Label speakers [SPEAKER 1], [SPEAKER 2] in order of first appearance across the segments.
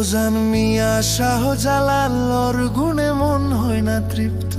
[SPEAKER 1] Suzanne মিয়া শাহজালালর গুণে মন হয় না তৃপ্ত।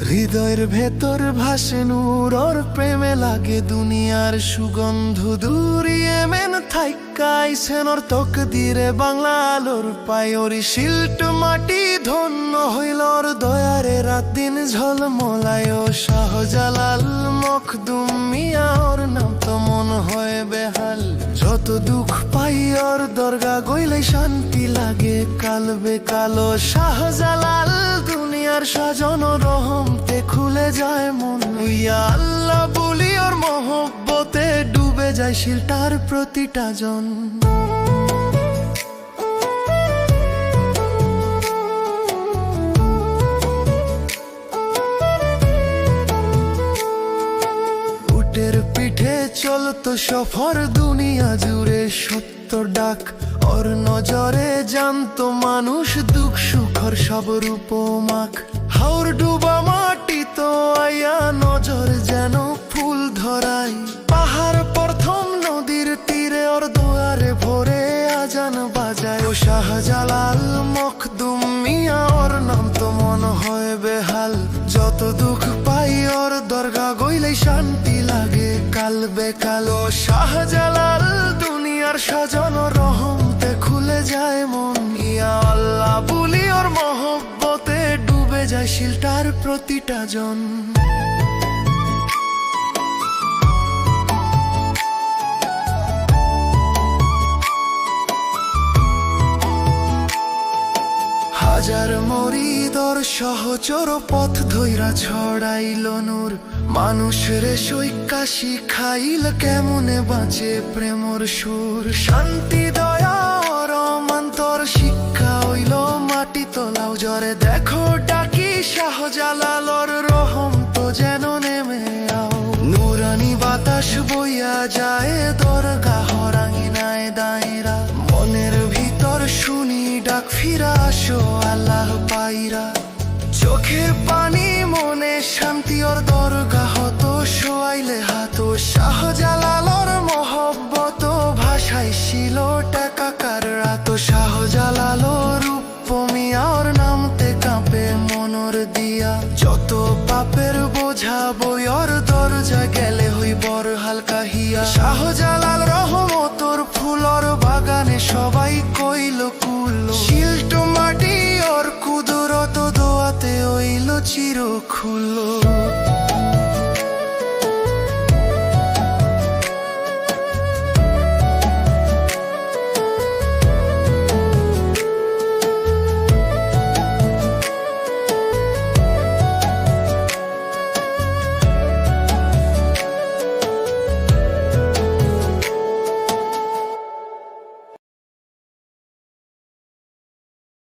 [SPEAKER 1] হৃদয়ের ভেতর ভাসে নূর, ওর প্রেমে লাগে দুনিয়ার সুগন্ধ। দূরিয়ে মেন থাইকাইছেন ওর তকদিরে বাংলা আলোর পায়রি। শিল্ট মাটি ধন্য হইল ওর দয়ারে, রাত দিন ঝলমলায় ও শাহজালাল মখদুম মিয়া ওর নাম তো মন হয় বেহাল। যত দুঃখ পাই ওর দরগা গইলে শান্তি লাগে কালবে কালো। শাহজালাল দুনিয়ার সাজন রহমতে খুলে যায় মন। ইয়া আল্লাহ বলি ওর মহব্বতে ডুবে যায় শিলটার প্রতিটা জন। উটের পিঠে চলতো সফর দুনিয়া জুড়ে সত্তর ডাক। ওর নজরে জানতো মানুষ দুঃখ সুখর সব রূপমাক। হাওর ডুবা মাটি তো আয়া নজর যেন ফুল ধরাই। পাহাড় প্রথম নদীর তীরে ওর দুয়ারে ভোরে আজান বাজায়। ও শাহজালাল মখদুম মিয়া ওর নাম তো মন হয় বেহাল। যত দুঃখ পাই ওর দরগা গইলে শান্তি লাগে কালবে কালো। শাহজালাল দুনিয়ার সাজন রহমতে খুলে যায় মন। ইয়া আল্লাহ বলি ওর মহব্বতে ডুবে যায় শিলটার প্রতিটা জন। হাজার মরিদর সহচর পথ ধৈরা ছড়াইল নূর। মানুষরে সৈকা শিখাইল কেমনে বাঁচে প্রেমর সুর। শান্তি দয়া রমান্তর শিক্ষা হইল মাটি তোলাও জরে। দেখো ডাকি শাহজালালর রহম তো যেন নেমে আও। নুরানি বাতাস বইয়া যায় দরগা হরাঙ্গিনায় দায়রা। মনের ভিতর শুনি ডাক ফিরা আসো আল্লাহ পাইরা। চোখের পানি মনে শান্তি ওর দরগা হতো শোয়াইলে হাত। শাহজালালর মহব্বত ভাষায় ছিল টাকাকার রাত। শাহজালালর রূপমিয়া ওর নামতে কাঁপে মনর দিয়া। যত পাপের বোঝা বই ওর দরজা গেলে হই বড় হালকা হিয়া। শাহজালাল রহমতর ফুলর বাগানে সবাই কইল কুল। শিল্ট মাটি ওর কুদরত দোয়াতে হইল চির খুলো।